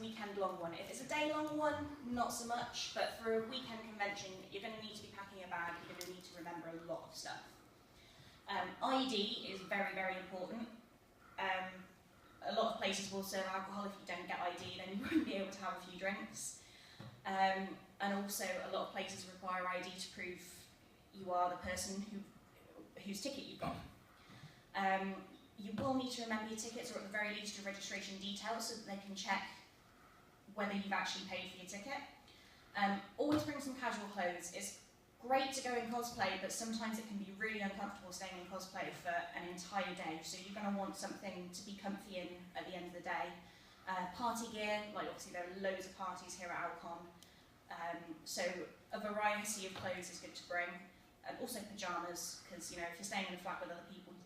weekend-long one. If it's a day-long one, not so much, but for a weekend convention, you're going to need to be packing a bag, you're going to need to remember a lot of stuff. ID is very, very important. A lot of places will serve alcohol. If you don't get ID, then you won't be able to have a few drinks. And also, a lot of places require ID to prove you are the person whose ticket you've got. You will need to remember your tickets, or at the very least your registration details, so that they can check whether you've actually paid for your ticket. Always bring some casual clothes. It's great to go in cosplay, but sometimes it can be really uncomfortable staying in cosplay for an entire day, so you're going to want something to be comfy in at the end of the day. Party gear, like obviously there are loads of parties here at Alcon, so a variety of clothes is good to bring. Also pyjamas, because if you're staying in a flat with other people, you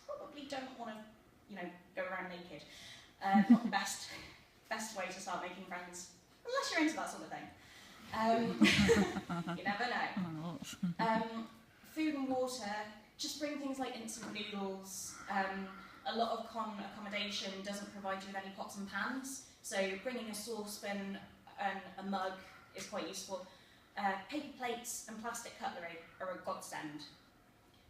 probably don't want to go around naked. Not the best way to start making friends, unless you're into that sort of thing. You never know. Food and water, just bring things like instant noodles. A lot of con accommodation doesn't provide you with any pots and pans, so bringing a saucepan and a mug is quite useful. Paper plates and plastic cutlery are a godsend.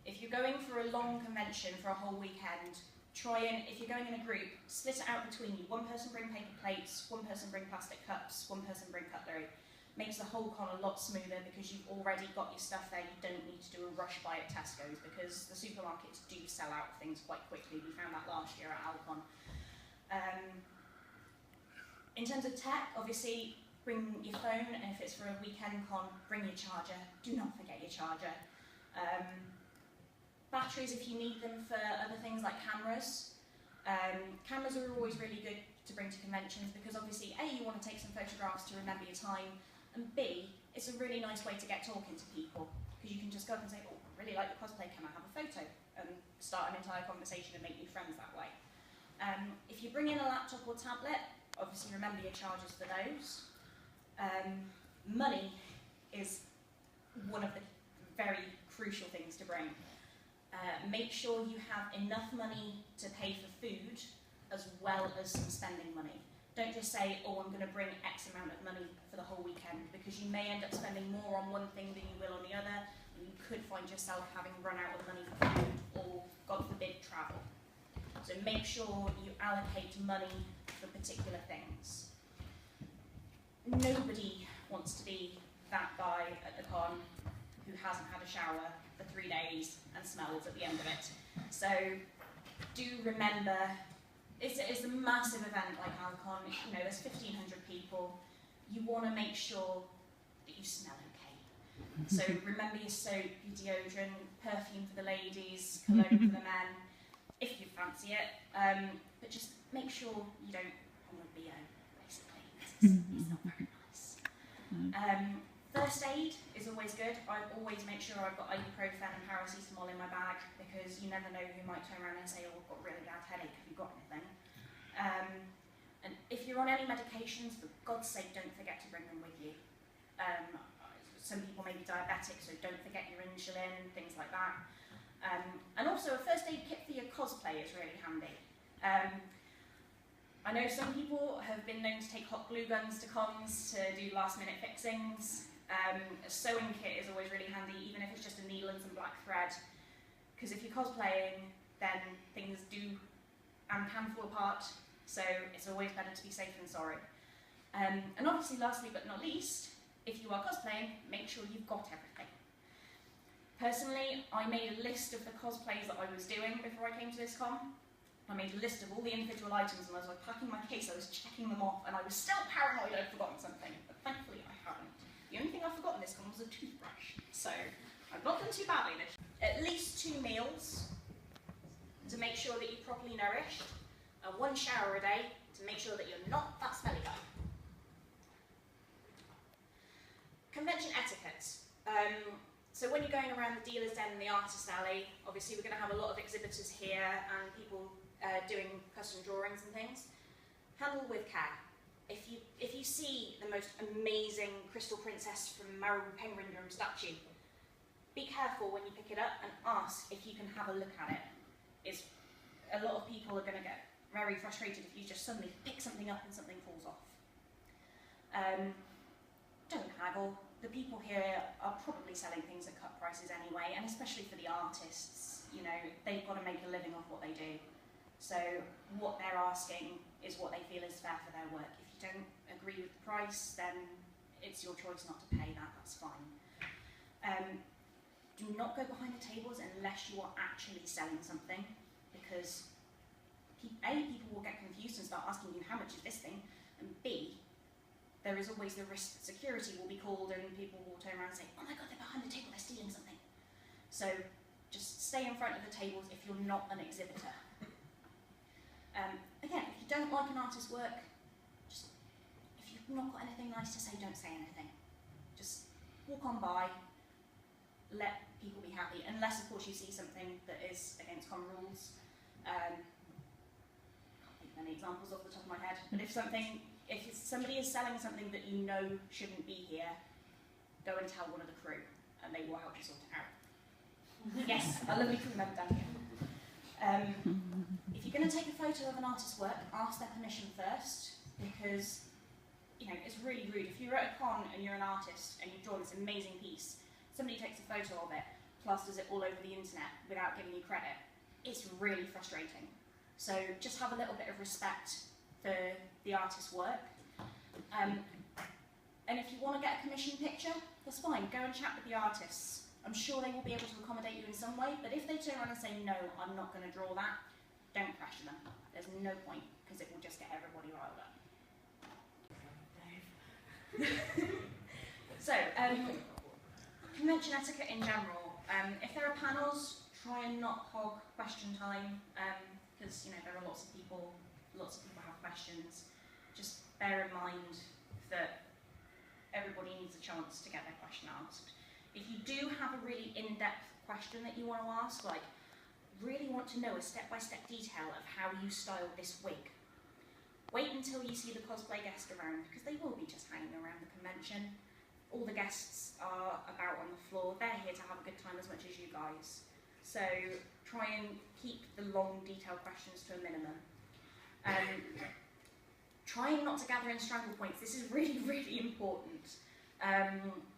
If you're going for a long convention for a whole weekend, if you're going in a group, split it out between you. One person bring paper plates, one person bring plastic cups, one person bring cutlery. Makes the whole con a lot smoother because you've already got your stuff there. You don't need to do a rush buy at Tesco's, because the supermarkets do sell out things quite quickly. We found that last year at Alcon. In terms of tech, obviously bring your phone, and if it's for a weekend con, bring your charger. Do not forget your charger. Batteries if you need them for other things like cameras. Cameras are always really good to bring to conventions because obviously A, you want to take some photographs to remember your time, and B, it's a really nice way to get talking to people because you can just go up and say, oh, I really like the cosplay, can I have a photo? And start an entire conversation and make new friends that way. If you bring in a laptop or tablet, obviously remember your chargers for those. Money is one of the very crucial things to bring. Make sure you have enough money to pay for food as well as some spending money. Don't just say, oh, I'm going to bring X amount of money for the whole weekend, because you may end up spending more on one thing than you will on the other, and you could find yourself having run out of money for food or, God forbid, travel. So make sure you allocate money for particular things. Nobody wants to be that guy at the con who hasn't had a shower for 3 days and smells at the end of it. So do remember, it's a massive event like Alcon. There's 1,500 people. You want to make sure that you smell okay. So remember your soap, your deodorant, perfume for the ladies, cologne for the men, if you fancy it. But just make sure you don't want a BO, basically. It's not very nice. First aid is always good. I always make sure I've got ibuprofen and paracetamol in my bag because you never know who might turn around and say, oh, I've got a really bad headache, have you got anything? And if you're on any medications, for God's sake, don't forget to bring them with you. Some people may be diabetic, so don't forget your insulin, things like that. And also a first aid kit for your cosplay is really handy. I know some people have been known to take hot glue guns to cons to do last minute fixings. A sewing kit is always really handy, even if it's just a needle and some black thread. Because if you're cosplaying, then things do and can fall apart, so it's always better to be safe than sorry. And obviously, lastly but not least, if you are cosplaying, make sure you've got everything. Personally, I made a list of the cosplays that I was doing before I came to this con. I made a list of all the individual items, and as I was packing my case, I was checking them off, and I was still paranoid I'd forgotten something, but thankfully I haven't. The only thing I've forgotten this con was a toothbrush, so I've not done too badly this. At least 2 meals to make sure that you're properly nourished, and 1 shower a day to make sure that you're not that smelly guy. Convention etiquette. So when you're going around the dealer's den and the artist alley, obviously we're going to have a lot of exhibitors here and people doing custom drawings and things. Handle with care. If you see the most amazing crystal princess from Marabou Penguin statue, be careful when you pick it up and ask if you can have a look at it. A lot of people are going to get very frustrated if you just suddenly pick something up and something falls off. Don't haggle. The people here are probably selling things at cut prices anyway, and especially for the artists, you know, they've got to make a living off what they do. So what they're asking is what they feel is fair for their work. If you don't agree with the price, then it's your choice not to pay that, that's fine. Do not go behind the tables unless you are actually selling something, because A, people will get confused and start asking you, how much is this thing? And B, there is always the risk that security will be called and people will turn around and say, oh my god, they're behind the table, they're stealing something. So just stay in front of the tables if you're not an exhibitor. Again, if you don't like an artist's work, just, if you've not got anything nice to say, don't say anything. Just walk on by, let people be happy, unless of course you see something that is against common rules. Can't think of any examples off the top of my head, but if somebody is selling something that you know shouldn't be here, go and tell one of the crew, and they will help you sort it out. Yes, a lovely crew member down here. If you're going to take a photo of an artist's work, ask their permission first, because you know it's really rude. If you're at a con and you're an artist and you've drawn this amazing piece, somebody takes a photo of it, plasters it all over the internet without giving you credit, it's really frustrating. So just have a little bit of respect for the artist's work. And if you want to get a commission picture, that's fine, go and chat with the artists. I'm sure they will be able to accommodate you in some way, but if they turn around and say, no, I'm not going to draw that, don't pressure them. There's no point, because it will just get everybody riled up. So, convention etiquette in general. If there are panels, try and not hog question time, because you know there are lots of people have questions. Just bear in mind that everybody needs a chance to get their question asked. If you do have a really in-depth question that you want to ask, like really want to know a step-by-step detail of how you styled this wig, wait until you see the cosplay guest around, because they will be just hanging around the convention. All the guests are about on the floor. They're here to have a good time as much as you guys. So try and keep the long, detailed questions to a minimum. Trying not to gather in strangle points. This is really, really important.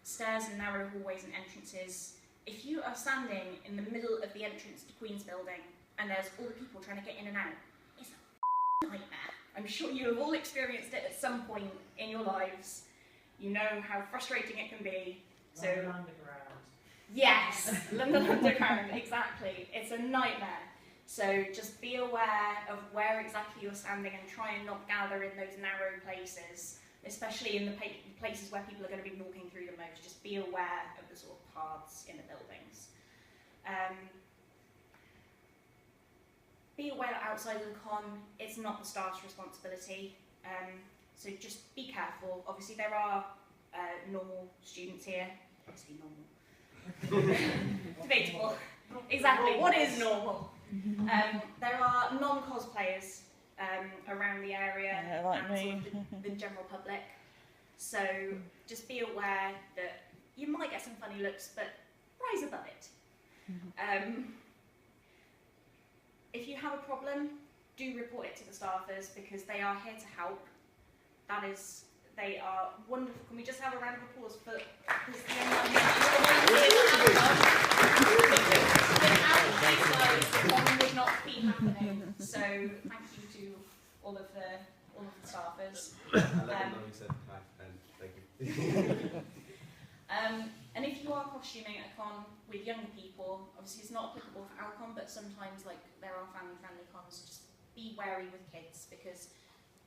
Stairs and narrow hallways and entrances. If you are standing in the middle of the entrance to Queen's Building and there's all the people trying to get in and out, it's a nightmare. I'm sure you have all experienced it at some point in your lives. You know how frustrating it can be. London Underground. Yes, London Underground, exactly. It's a nightmare. So just be aware of where exactly you're standing and try and not gather in those narrow places, especially in the places where people are going to be walking through the most. Just be aware of the sort of paths in the buildings. Be aware that outside of the con, it's not the staff's responsibility. So just be careful. Obviously there are normal students here. Obviously normal. Debatable. Exactly, what is normal? There are non-cosplayers around the area like and me. sort of the general public. So just be aware that you might get some funny looks, but rise above it. If you have a problem, do report it to the staffers, because they are here to help. They are wonderful. Can we just have a round of applause for this young man? Would not be happening. So thank you to all of the staffers. I let them know you said hi, and thank you. And if you are costuming at a con with younger people, obviously it's not applicable for Alcon, but sometimes like there are family-friendly cons. Just be wary with kids, because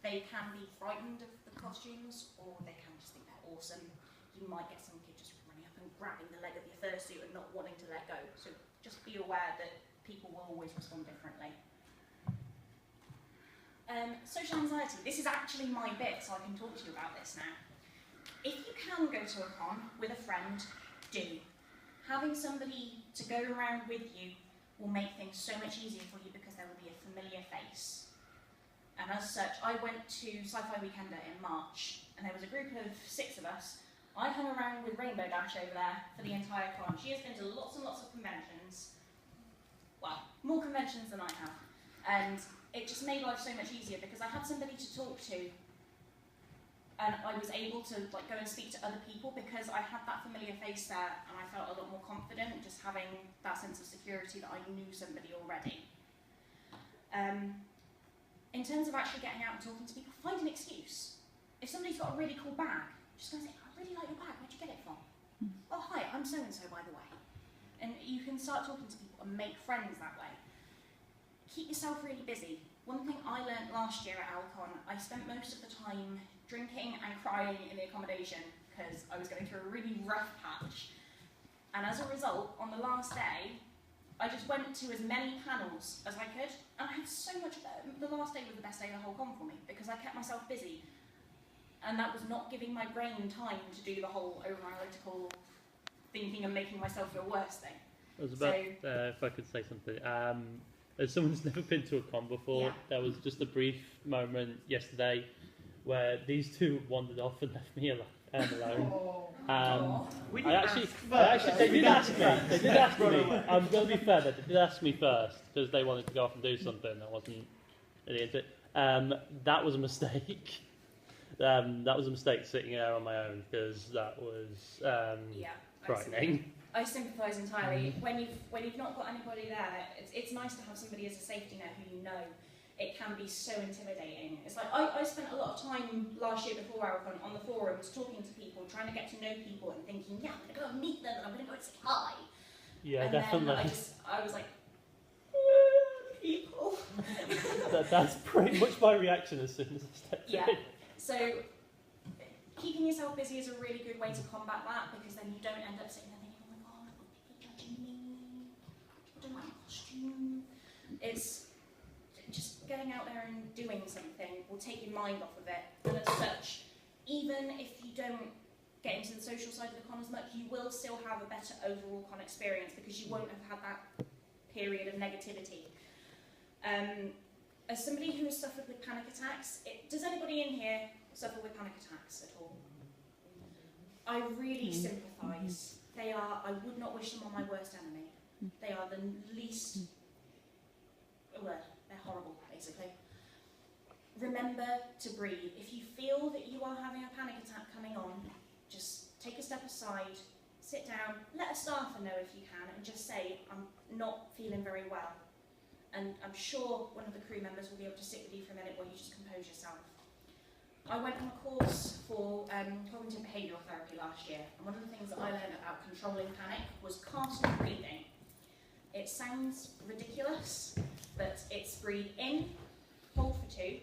they can be frightened of the costumes, or they can just think they're awesome. You might get some kid just running up and grabbing the leg of your fursuit and not wanting to let go. So just be aware that people will always respond differently. Social anxiety. This is actually my bit, so I can talk to you about this now. If you can go to a con with a friend, do. Having somebody to go around with you will make things so much easier for you, because there will be a familiar face. And as such, I went to Sci-Fi Weekender in March, and there was a group of 6 of us. I hung around with Rainbow Dash over there for the entire con. She has been to lots and lots of conventions. Well, more conventions than I have. And it just made life so much easier, because I had somebody to talk to And I was able to like go and speak to other people because I had that familiar face there, and I felt a lot more confident just having that sense of security that I knew somebody already. In terms of actually getting out and talking to people, find an excuse. If somebody's got a really cool bag, just go and say, I really like your bag, where'd you get it from? Oh hi, I'm so-and-so by the way. And you can start talking to people and make friends that way. Keep yourself really busy. One thing I learned last year at Alcon, I spent most of the time drinking and crying in the accommodation because I was going through a really rough patch. And as a result, on the last day, I just went to as many panels as I could, and I had so much of that. The last day was the best day of the whole con for me because I kept myself busy, and that was not giving my brain time to do the whole over-analytical thinking and making myself feel worse thing. I was about, if I could say something, as someone who's never been to a con before, there was just a brief moment yesterday where these two wandered off and left me alone. They did ask me. I'm going to be fair, they did ask me first because they wanted to go off and do something. I wasn't really into it. That was a mistake. That was a mistake sitting there on my own because that was frightening. I sympathise entirely. When you've not got anybody there, it's nice to have somebody as a safety net who you know. It can be so intimidating. It's like I spent a lot of time last year before Alcon on the forums talking to people, trying to get to know people and thinking, yeah, I'm going to go and meet them and I'm going to go and say hi. Yeah, and definitely. Then I was like, people. That's pretty much my reaction as soon as I stepped in. Yeah. So keeping yourself busy is a really good way to combat that because then you don't end up sitting there thinking, oh my god, people judging me, people don't like my costume. It's just getting out there and doing something will take your mind off of it. And as such, even if you don't get into the social side of the con as much, you will still have a better overall con experience because you won't have had that period of negativity. As somebody who has suffered with panic attacks, does anybody in here suffer with panic attacks at all? I really sympathise. I would not wish them on my worst enemy. They are the least, they're horrible, basically. Remember to breathe. If you feel that you are having a panic attack coming on, just take a step aside, sit down, let a staffer know if you can, and just say, I'm not feeling very well. And I'm sure one of the crew members will be able to sit with you for a minute while you just compose yourself. I went on a course for cognitive behavioural therapy last year, and one of the things that I learned about controlling panic was constant breathing. It sounds ridiculous, but it's breathe in, hold for 2,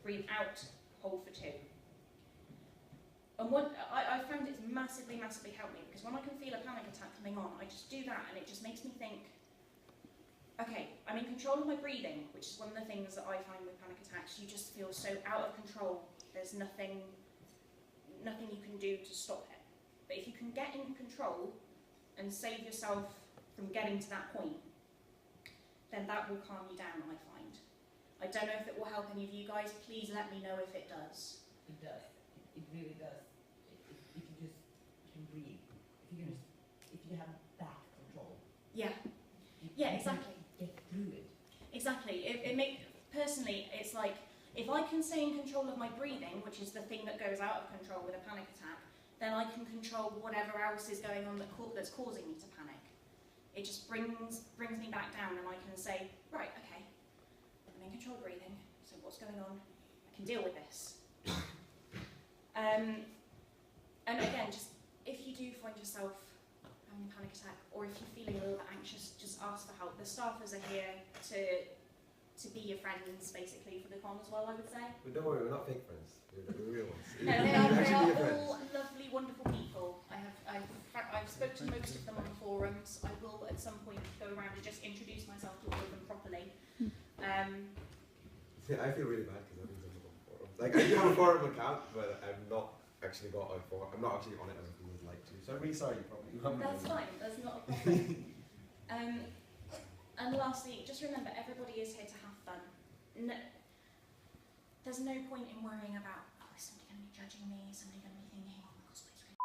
breathe out, hold for 2. And I found it's massively helped me, because when I can feel a panic attack coming on, I just do that, and it just makes me think, okay, I'm in control of my breathing, which is one of the things that I find with panic attacks. You just feel so out of control. There's nothing you can do to stop it. But if you can get in control and save yourself from getting to that point, then that will calm you down, I find. I don't know if it will help any of you guys. Please let me know if it does. It does. It really does. If you just can breathe. If you have that control. Yeah. Yeah, exactly. Get through it. Exactly. Personally, it's like, if I can stay in control of my breathing, which is the thing that goes out of control with a panic attack, then I can control whatever else is going on that's causing me to panic. It just brings me back down, and I can say, right, okay, I'm in control of breathing, so what's going on? I can deal with this. And again, just if you do find yourself having a panic attack, or if you're feeling a little bit anxious, just ask for help. The staffers are here to be your friends, basically, for the con as well, I would say. But don't worry, we're not fake friends. We're the real ones. No, they are all lovely, wonderful people. I've spoken to most of them on the forums. I will, at some point, go around and just introduce myself to all of them properly. See, I feel really bad because I've been on the forum. Like, I do have a forum account, but I'm not actually got a forum. I'm not actually on it as I would like to. So I'm really sorry, you probably haven't. That's fine. That's not a problem. And lastly, just remember, everybody is here to have fun. No, there's no point in worrying about, oh, is somebody going to be judging me? Is somebody going to be thinking, oh, my cosplay's really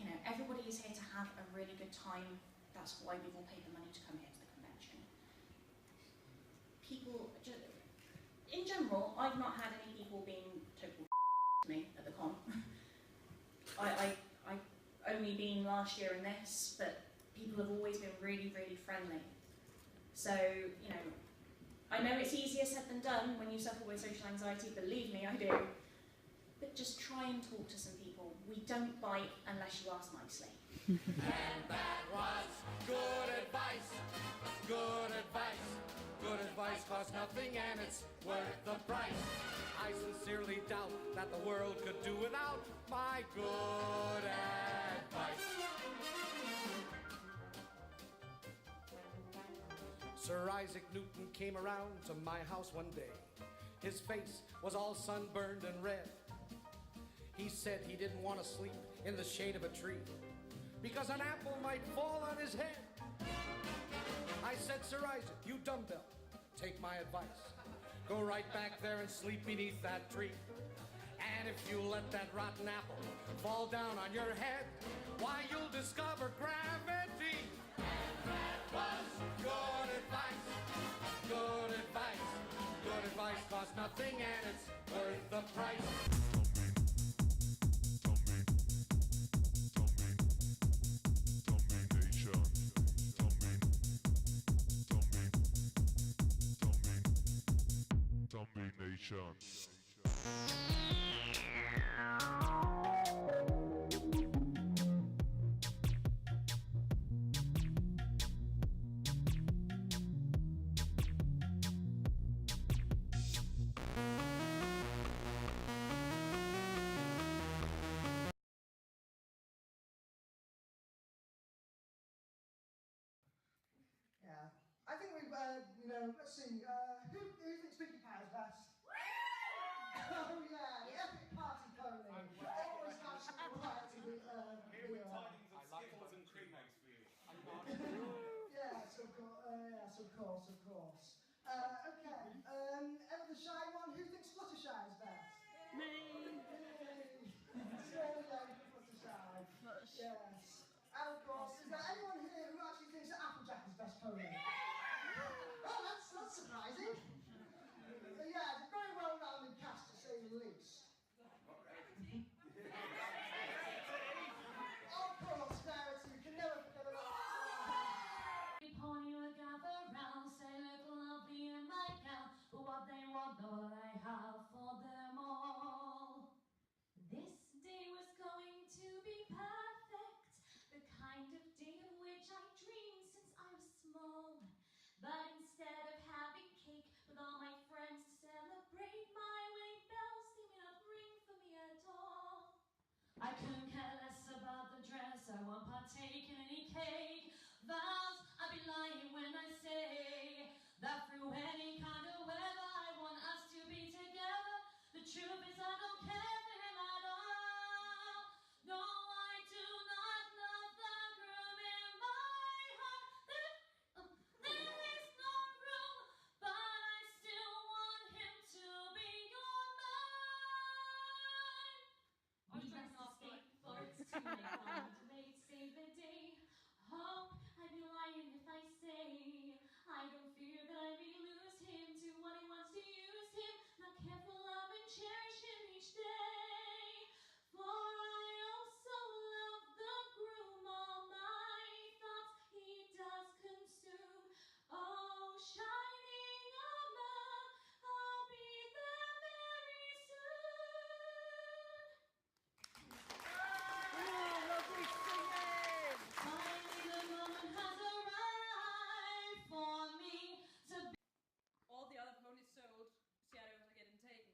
You know, everybody is here to have a really good time. That's why we've all paid the money to come here to the convention. People, in general, I've not had any people being total to me. I only been last year in this, but people have always been really, really friendly. So, you know, I know it's easier said than done when you suffer with social anxiety, believe me, I do. But just try and talk to some people. We don't bite unless you ask nicely. And that was good advice, good advice. Good advice costs nothing and it's worth the price. I sincerely doubt that the world could do without my good advice. Sir Isaac Newton came around to my house one day. His face was all sunburned and red. He said he didn't want to sleep in the shade of a tree because an apple might fall on his head. I said, Sir Isaac, you dumbbell, take my advice. Go right back there and sleep beneath that tree. And if you let that rotten apple fall down on your head, why, you'll discover gravity. And that was good advice, good advice. Good advice costs nothing and it's worth the price. Domination. Yeah, I think we've, let's see, who thinks Pinkie Pie is best? Oh yeah, the epic party pony. Always has something right to be, Here with tidings of Skittles and cream eggs for you. Yes, of course, of course. Okay, ever the shy one, who thinks Fluttershy is best? Me! Fluttershy. Yes. And of course, is there anyone here who actually thinks that Applejack is best pony? Oh, that's surprising. Yeah, it's a very well-rounded cast, to say the least. Of course, Verity, you can never forget about Every pony will gather round, say look lovely in my gown, but what they want, all I have for them all. This day was going to be perfect, the kind of day of which I dreamed since I was small. But instead of having cake with all my friends to celebrate, my wedding bells they may not ring for me at all. I couldn't care less about the dress, I won't partake in any cake. Vows, I'd be lying when I say that through any kind of weather I want us to be together. The truth is I don't care for him at all. No, I do not love the groom in my heart. There is no room, but I still want him to be your mine. We must escape, for it's too late save the day. Hope I'd be lying if I say I don't fear that I may lose him to what he wants to use him. Not careful of and cherish him each day. For I also love the groom, all my thoughts he does consume. Oh, shining armor, I'll be there very soon. Finally, the moment has arrived for me to be. All the other ponies sold, shadows are getting taken.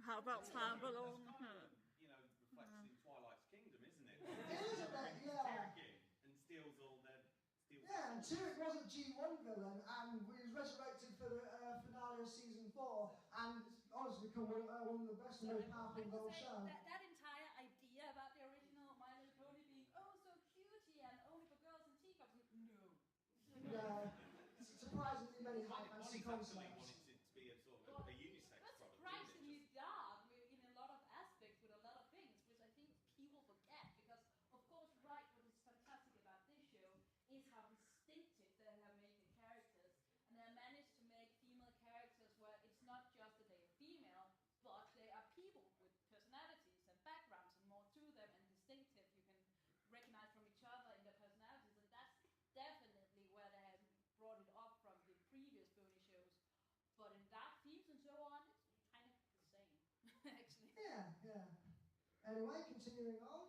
How about Tambalone? You know, reflects in Twilight's kingdom, isn't it? It is a bit, yeah. And steals all their... Yeah, and Tyrrell was a G1 villain, and he was resurrected for the finale of season 4, and it's honestly become one of the best and most powerful of the whole show. That entire idea about the original My Little Pony being oh so cutie and only for girls and teacups, no. Yeah, surprisingly many high fantasy concepts. wanted it to be a sort of a unisex That's product. surprisingly dark in a lot of aspects with a lot of things, which I think people forget because, of course, right, what is fantastic about this show is how distinctive they have made the characters, and they managed to make female characters where it's not just that they are female, but they are people with personalities and backgrounds Anyway, continuing on.